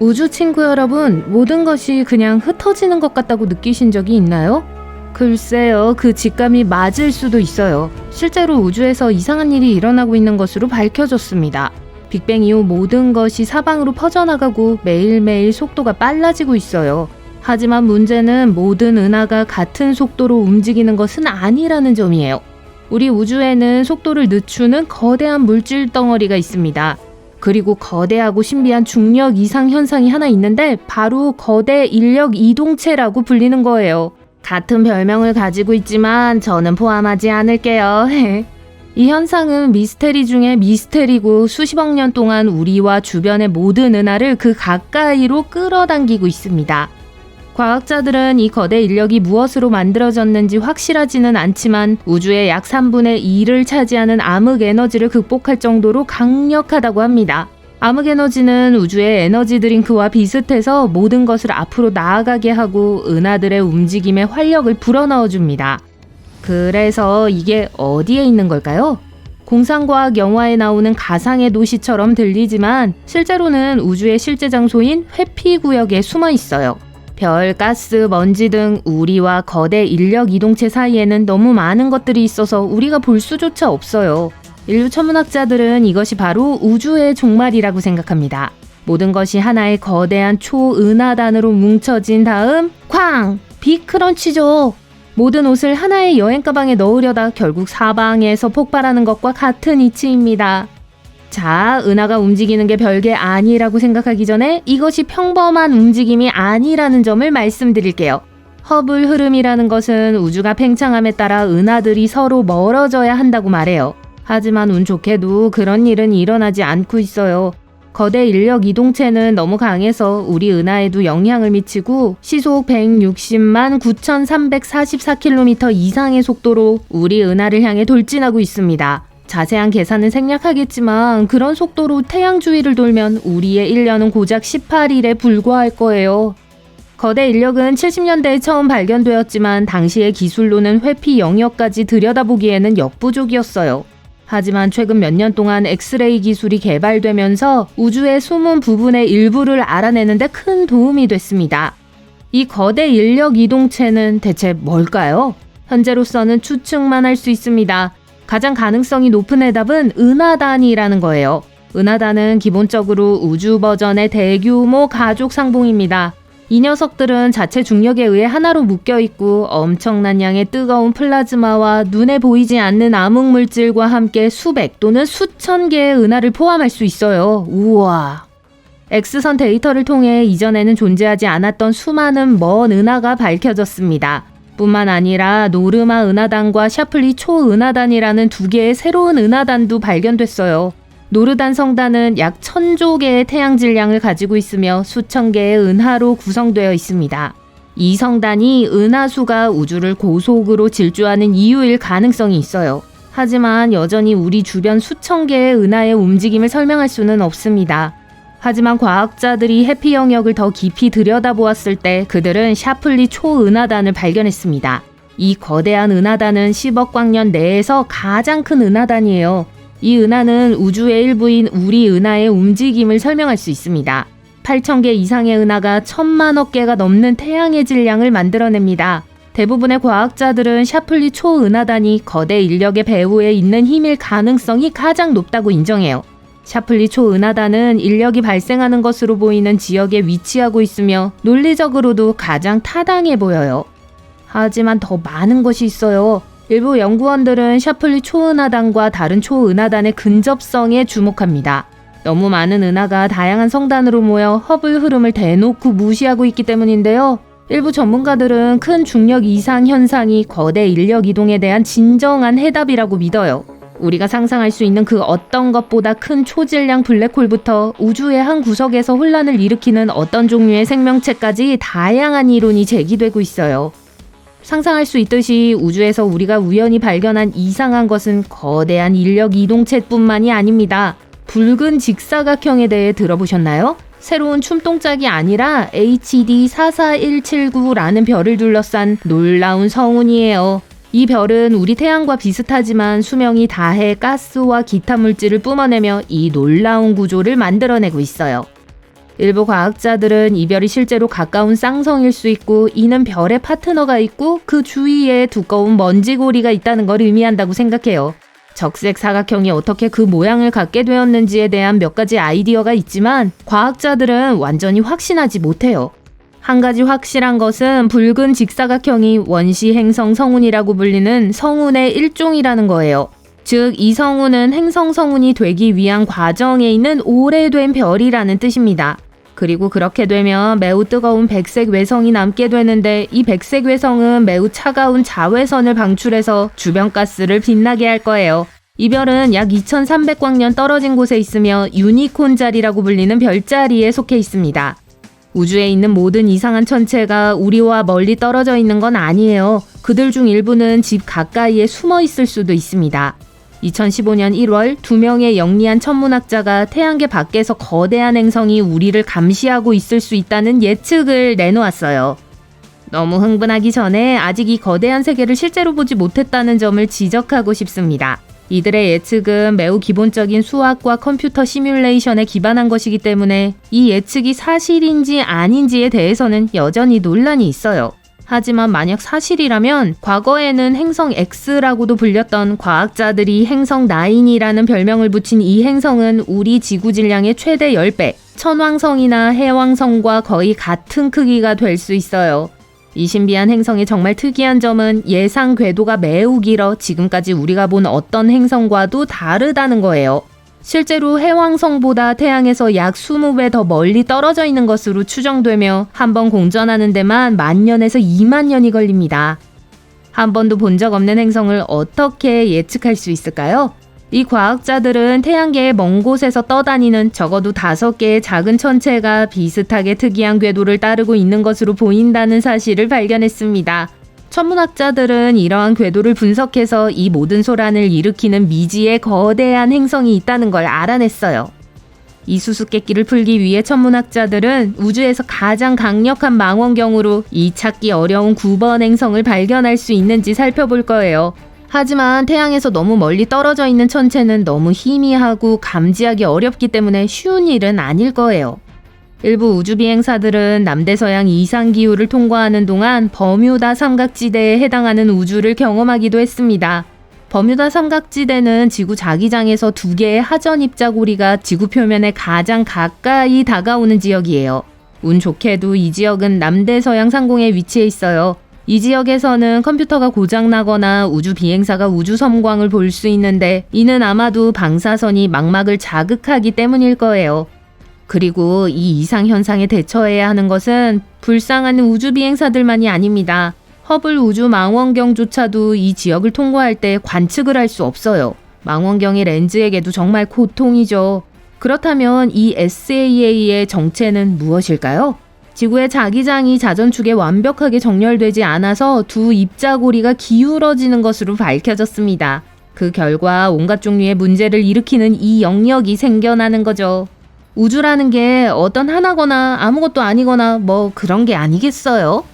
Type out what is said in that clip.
우주 친구 여러분, 모든 것이 그냥 흩어지는 것 같다고 느끼신 적이 있나요? 글쎄요, 그 직감이 맞을 수도 있어요. 실제로 우주에서 이상한 일이 일어나고 있는 것으로 밝혀졌습니다. 빅뱅 이후 모든 것이 사방으로 퍼져나가고 매일매일 속도가 빨라지고 있어요. 하지만 문제는 모든 은하가 같은 속도로 움직이는 것은 아니라는 점이에요. 우리 우주에는 속도를 늦추는 거대한 물질 덩어리가 있습니다. 그리고 거대하고 신비한 중력 이상 현상이 하나 있는데 바로 거대 인력 이동체라고 불리는 거예요. 같은 별명을 가지고 있지만 저는 포함하지 않을게요. 이 현상은 미스테리 중에 미스테리고 수십억 년 동안 우리와 주변의 모든 은하를 그 가까이로 끌어당기고 있습니다. 과학자들은 이 거대 인력이 무엇으로 만들어졌는지 확실하지는 않지만 우주의 약 3분의 2를 차지하는 암흑 에너지를 극복할 정도로 강력하다고 합니다. 암흑 에너지는 우주의 에너지 드링크와 비슷해서 모든 것을 앞으로 나아가게 하고 은하들의 움직임에 활력을 불어넣어줍니다. 그래서 이게 어디에 있는 걸까요? 공상과학 영화에 나오는 가상의 도시처럼 들리지만 실제로는 우주의 실제 장소인 회피구역에 숨어 있어요. 별, 가스, 먼지 등 우리와 거대 인력 이동체 사이에는 너무 많은 것들이 있어서 우리가 볼 수조차 없어요. 인류 천문학자들은 이것이 바로 우주의 종말이라고 생각합니다. 모든 것이 하나의 거대한 초은하단으로 뭉쳐진 다음 쾅! 빅크런치죠. 모든 옷을 하나의 여행 가방에 넣으려다 결국 사방에서 폭발하는 것과 같은 이치입니다. 자, 은하가 움직이는 게 별게 아니라고 생각하기 전에 이것이 평범한 움직임이 아니라는 점을 말씀드릴게요. 허블 흐름이라는 것은 우주가 팽창함에 따라 은하들이 서로 멀어져야 한다고 말해요. 하지만 운 좋게도 그런 일은 일어나지 않고 있어요. 거대 인력 이동체는 너무 강해서 우리 은하에도 영향을 미치고 시속 160만 9,344km 이상의 속도로 우리 은하를 향해 돌진하고 있습니다. 자세한 계산은 생략하겠지만 그런 속도로 태양 주위를 돌면 우리의 1년은 고작 18일에 불과할 거예요. 거대 인력은 70년대에 처음 발견되었지만 당시의 기술로는 회피 영역까지 들여다보기에는 역부족이었어요. 하지만 최근 몇 년 동안 엑스레이 기술이 개발되면서 우주의 숨은 부분의 일부를 알아내는 데 큰 도움이 됐습니다. 이 거대 인력 이동체는 대체 뭘까요? 현재로서는 추측만 할 수 있습니다. 가장 가능성이 높은 해답은 은하단이라는 거예요. 은하단은 기본적으로 우주 버전의 대규모 가족 상봉입니다. 이 녀석들은 자체 중력에 의해 하나로 묶여있고 엄청난 양의 뜨거운 플라즈마와 눈에 보이지 않는 암흑물질과 함께 수백 또는 수천 개의 은하를 포함할 수 있어요. 우와. X선 데이터를 통해 이전에는 존재하지 않았던 수많은 먼 은하가 밝혀졌습니다. 뿐만 아니라 노르마 은하단과 샤플리 초은하단이라는 두 개의 새로운 은하단도 발견됐어요. 노르단 성단은 약 1000조 개의 태양 질량을 가지고 있으며 수천 개의 은하로 구성되어 있습니다. 이 성단이 은하수가 우주를 고속으로 질주하는 이유일 가능성이 있어요. 하지만 여전히 우리 주변 수천 개의 은하의 움직임을 설명할 수는 없습니다. 하지만 과학자들이 해피 영역을 더 깊이 들여다보았을 때 그들은 샤플리 초은하단을 발견했습니다. 이 거대한 은하단은 10억 광년 내에서 가장 큰 은하단이에요. 이 은하는 우주의 일부인 우리 은하의 움직임을 설명할 수 있습니다. 8,000개 이상의 은하가 1,000만억 개가 넘는 태양의 질량을 만들어냅니다. 대부분의 과학자들은 샤플리 초은하단이 거대 인력의 배후에 있는 힘일 가능성이 가장 높다고 인정해요. 샤플리 초은하단은 인력이 발생하는 것으로 보이는 지역에 위치하고 있으며 논리적으로도 가장 타당해 보여요. 하지만 더 많은 것이 있어요. 일부 연구원들은 샤플리 초은하단과 다른 초은하단의 근접성에 주목합니다. 너무 많은 은하가 다양한 성단으로 모여 허블 흐름을 대놓고 무시하고 있기 때문인데요. 일부 전문가들은 큰 중력 이상 현상이 거대 인력 이동에 대한 진정한 해답이라고 믿어요. 우리가 상상할 수 있는 그 어떤 것보다 큰 초질량 블랙홀부터 우주의 한 구석에서 혼란을 일으키는 어떤 종류의 생명체까지 다양한 이론이 제기되고 있어요. 상상할 수 있듯이 우주에서 우리가 우연히 발견한 이상한 것은 거대한 인력 이동체뿐만이 아닙니다. 붉은 직사각형에 대해 들어보셨나요? 새로운 춤동짝이 아니라 HD 44179라는 별을 둘러싼 놀라운 성운이에요. 이 별은 우리 태양과 비슷하지만 수명이 다해 가스와 기타 물질을 뿜어내며 이 놀라운 구조를 만들어내고 있어요. 일부 과학자들은 이별이 실제로 가까운 쌍성일 수 있고 이는 별의 파트너가 있고 그 주위에 두꺼운 먼지고리가 있다는 걸 의미한다고 생각해요. 적색 사각형이 어떻게 그 모양을 갖게 되었는지에 대한 몇 가지 아이디어가 있지만 과학자들은 완전히 확신하지 못해요. 한 가지 확실한 것은 붉은 직사각형이 원시 행성 성운이라고 불리는 성운의 일종이라는 거예요. 즉, 이 성운은 행성 성운이 되기 위한 과정에 있는 오래된 별이라는 뜻입니다. 그리고 그렇게 되면 매우 뜨거운 백색 외성이 남게 되는데 이 백색 외성은 매우 차가운 자외선을 방출해서 주변 가스를 빛나게 할 거예요. 이 별은 약 2300광년 떨어진 곳에 있으며 유니콘 자리라고 불리는 별자리에 속해 있습니다. 우주에 있는 모든 이상한 천체가 우리와 멀리 떨어져 있는 건 아니에요. 그들 중 일부는 집 가까이에 숨어 있을 수도 있습니다. 2015년 1월 2명의 영리한 천문학자가 태양계 밖에서 거대한 행성이 우리를 감시하고 있을 수 있다는 예측을 내놓았어요. 너무 흥분하기 전에 아직 이 거대한 세계를 실제로 보지 못했다는 점을 지적하고 싶습니다. 이들의 예측은 매우 기본적인 수학과 컴퓨터 시뮬레이션에 기반한 것이기 때문에 이 예측이 사실인지 아닌지에 대해서는 여전히 논란이 있어요. 하지만 만약 사실이라면 과거에는 행성 X라고도 불렸던 과학자들이 행성 9이라는 별명을 붙인 이 행성은 우리 지구 질량의 최대 10배, 천왕성이나 해왕성과 거의 같은 크기가 될 수 있어요. 이 신비한 행성의 정말 특이한 점은 예상 궤도가 매우 길어 지금까지 우리가 본 어떤 행성과도 다르다는 거예요. 실제로 해왕성보다 태양에서 약 20배 더 멀리 떨어져 있는 것으로 추정되며 한 번 공전하는 데만 10,000년에서 20,000년이 걸립니다. 한 번도 본 적 없는 행성을 어떻게 예측할 수 있을까요? 이 과학자들은 태양계의 먼 곳에서 떠다니는 적어도 5개의 작은 천체가 비슷하게 특이한 궤도를 따르고 있는 것으로 보인다는 사실을 발견했습니다. 천문학자들은 이러한 궤도를 분석해서 이 모든 소란을 일으키는 미지의 거대한 행성이 있다는 걸 알아냈어요. 이 수수께끼를 풀기 위해 천문학자들은 우주에서 가장 강력한 망원경으로 이 찾기 어려운 9번 행성을 발견할 수 있는지 살펴볼 거예요. 하지만 태양에서 너무 멀리 떨어져 있는 천체는 너무 희미하고 감지하기 어렵기 때문에 쉬운 일은 아닐 거예요. 일부 우주비행사들은 남대서양 이상기후를 통과하는 동안 버뮤다 삼각지대에 해당하는 우주를 경험하기도 했습니다. 버뮤다 삼각지대는 지구 자기장에서 2개의 하전 입자고리가 지구 표면에 가장 가까이 다가오는 지역이에요. 운 좋게도 이 지역은 남대서양 상공에 위치해 있어요. 이 지역에서는 컴퓨터가 고장나거나 우주 비행사가 우주 섬광을 볼 수 있는데 이는 아마도 방사선이 망막을 자극하기 때문일 거예요. 그리고 이 이상 현상에 대처해야 하는 것은 불쌍한 우주 비행사들만이 아닙니다. 허블 우주 망원경조차도 이 지역을 통과할 때 관측을 할 수 없어요. 망원경의 렌즈에게도 정말 고통이죠. 그렇다면 이 SAA의 정체는 무엇일까요? 지구의 자기장이 자전축에 완벽하게 정렬되지 않아서 두 입자고리가 기울어지는 것으로 밝혀졌습니다. 그 결과 온갖 종류의 문제를 일으키는 이 영역이 생겨나는 거죠. 우주라는 게 어떤 하나거나 아무것도 아니거나 뭐 그런 게 아니겠어요?